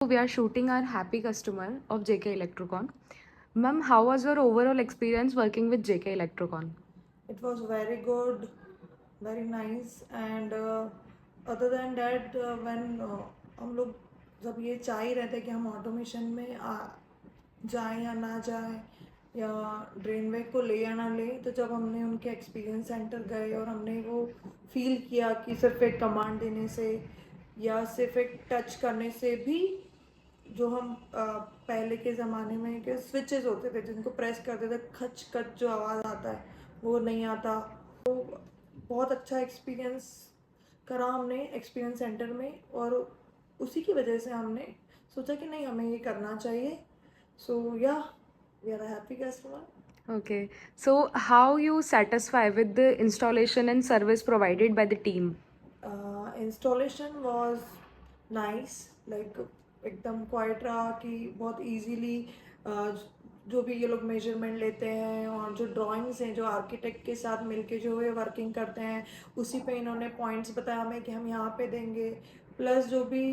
We are shooting our happy customer of JK Electrocon. Ma'am, how was your overall experience working with JK Electrocon? It was very good, very nice, and other than that, when हम लोग जब ये चाह ही रहते हैं कि हम automation में जाएं या ना जाएं या ड्रेन वेग को ले या ना ले, तो जब हमने उनके एक्सपीरियंस सेंटर गए और हमने वो फील किया कि सिर्फ एक कमांड देने से या सिर्फ एक टच करने से भी जो हम पहले के ज़माने में के स्विचेस होते थे जिनको प्रेस करते थे खच खच जो आवाज़ आता है वो नहीं आता। तो बहुत अच्छा एक्सपीरियंस करा हमने एक्सपीरियंस सेंटर में, और उसी की वजह से हमने सोचा कि नहीं हमें ये करना चाहिए। सो या we are happy customer. Okay, so how you satisfy with the installation and service provided by the team? Installation was nice, like एकदम क्वाइट रहा कि बहुत इजीली जो भी ये लोग मेजरमेंट लेते हैं और जो ड्राइंग्स हैं जो आर्किटेक्ट के साथ मिलके जो ये वर्किंग करते हैं उसी पे इन्होंने पॉइंट्स बताया हमें कि हम यहाँ पे देंगे। प्लस जो भी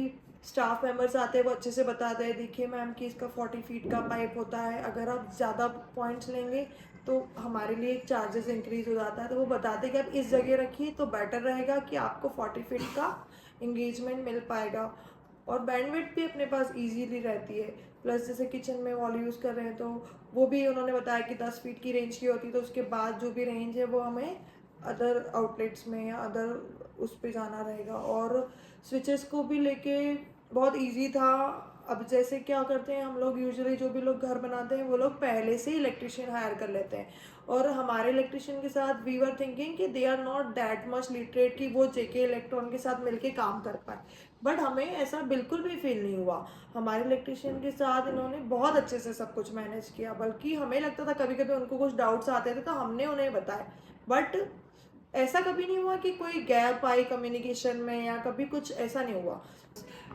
स्टाफ मेंबर्स आते हैं वो अच्छे से बताते हैं, देखिए मैम कि इसका 40 फीट का पाइप होता है, अगर आप ज़्यादा पॉइंट्स लेंगे तो हमारे लिए एक चार्जेस इंक्रीज हो जाता है। तो वो बताते कि आप इस जगह रखिए तो बेटर रहेगा कि आपको 40 फीट का इंगेजमेंट मिल पाएगा, और बैंडविड्थ भी अपने पास इजीली रहती है। प्लस जैसे किचन में वॉल यूज़ कर रहे हैं तो वो भी उन्होंने बताया कि 10 फीट की रेंज की होती है, तो उसके बाद जो भी रेंज है वो हमें अदर आउटलेट्स में या अदर उस पर जाना रहेगा। और स्विचेस को भी लेके बहुत इजी था। अब जैसे क्या करते हैं हम लोग, यूजुअली जो भी लोग घर बनाते हैं वो लोग पहले से ही इलेक्ट्रिशियन हायर कर लेते हैं, और हमारे इलेक्ट्रिशियन के साथ वी वर थिंकिंग कि they are not that much literate कि वो जेके इलेक्ट्रॉन के साथ मिलके काम कर पाए। बट हमें ऐसा बिल्कुल भी फील नहीं हुआ। हमारे इलेक्ट्रिशियन के साथ इन्होंने बहुत अच्छे से सब कुछ मैनेज किया, बल्कि हमें लगता था कभी कभी उनको कुछ डाउट्स आते थे तो हमने उन्हें बताया। बट ऐसा कभी नहीं हुआ कि कोई गैप आई कम्युनिकेशन में या कभी कुछ ऐसा नहीं हुआ।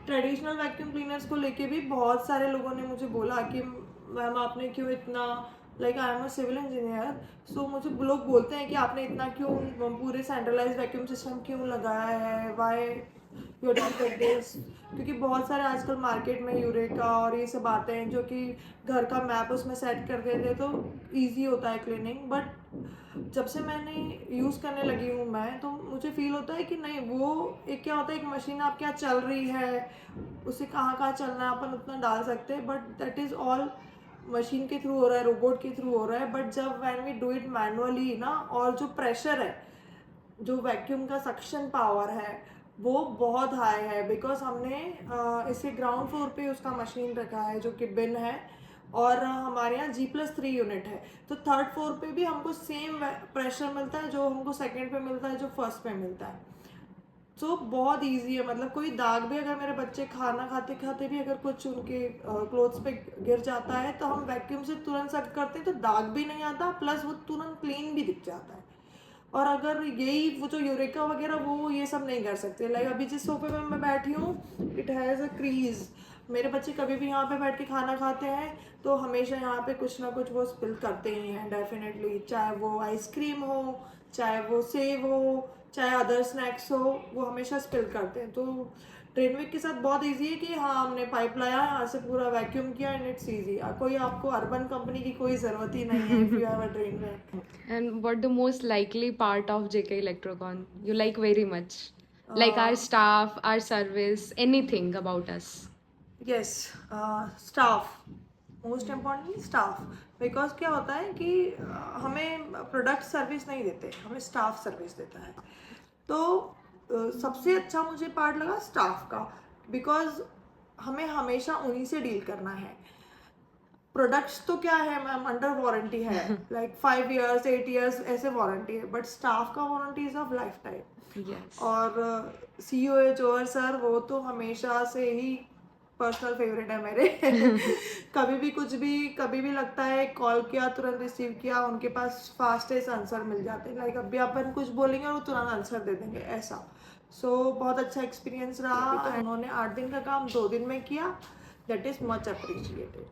ट्रेडिशनल वैक्यूम क्लीनर्स को लेके भी बहुत सारे लोगों ने मुझे बोला कि मैम आपने क्यों इतना, like I am a civil engineer, so मुझे लोग बोलते हैं कि आपने इतना क्यों पूरे सेंट्रलाइज वैक्यूम सिस्टम क्यों लगाया है, why you doing like this. क्योंकि बहुत सारे आजकल मार्केट में यूरेका और ये सब आते हैं जो कि घर का मैप उसमें सेट कर देते हैं तो ईजी होता है क्लीनिंग। बट जब से मैंने यूज़ करने लगी हूँ मैं, तो मुझे फील होता है कि नहीं, वो एक क्या होता है, एक मशीन आपके यहाँ चल रही है, उसे कहाँ कहाँ चलना है अपन उतना डाल सकते हैं, but that is all machine के थ्रू हो रहा है, रोबोट के थ्रू हो रहा है। बट जब when we do it manually ना, और जो प्रेशर है, जो वैक्यूम का सक्शन पावर है वो बहुत हाई है, बिकॉज हमने इसे ग्राउंड फ्लोर पे उसका मशीन रखा है जो कि बिन है, और हमारे यहाँ G+3 यूनिट है, तो थर्ड फ्लोर पे भी हमको सेम प्रेशर मिलता है जो हमको सेकंड पे मिलता है जो फर्स्ट पे मिलता है। तो बहुत इजी है, मतलब कोई दाग भी अगर मेरे बच्चे खाना खाते खाते भी अगर कुछ उनके क्लोथ्स पे गिर जाता है तो हम वैक्यूम से तुरंत सर्व करते हैं तो दाग भी नहीं आता, प्लस वो तुरंत क्लीन भी दिख जाता है। और अगर यही वो जो यूरेका वगैरह वो ये सब नहीं कर सकते, लाइक अभी जिस सोफे पे मैं बैठी हूँ इट हैज़ अ क्रीज, मेरे बच्चे कभी भी यहाँ पे बैठ के खाना खाते हैं तो हमेशा यहाँ पे कुछ ना कुछ वो स्पिल करते ही हैं डेफिनेटली, चाहे वो आइसक्रीम हो, चाहे वो सेव हो, चाहे अदर स्नैक्स हो, वो हमेशा स्पिल करते हैं। तो ट्रेनविक के साथ बहुत इजी है कि हाँ हमने पाइप लाया यहाँ से पूरा वैक्यूम किया एंड इट्स इजी, कोई आपको अर्बन कंपनी की कोई ज़रूरत ही नहीं है इफ़ यू हैव अ ट्रेनविक। And what the most likely part of JK Electrocon you like very much? Like our staff, our service, anything about us? Yes, staff, most importantly staff. Because क्या होता है कि हमें product service नहीं देते, हमें staff service देता है। तो सबसे अच्छा मुझे पार्ट लगा स्टाफ का, बिकॉज हमें हमेशा उन्हीं से डील करना है। प्रोडक्ट्स तो क्या है मैम, अंडर वारंटी है, लाइक 5 years 8 years ऐसे वारंटी है, बट स्टाफ का warranty is of life time. Yes. और CEO जोहर सर वो तो हमेशा से ही पर्सनल फेवरेट है मेरे। कभी भी कुछ भी कभी भी लगता है, कॉल किया तुरंत रिसीव किया, उनके पास फास्टेस्ट आंसर मिल जाते हैं, लाइक अभी अपन कुछ बोलेंगे और वो तुरंत आंसर दे देंगे ऐसा। सो बहुत अच्छा एक्सपीरियंस रहा। तो उन्होंने 8 दिन का काम 2 दिन में किया, दैट इज़ मच अप्रिशिएटेड।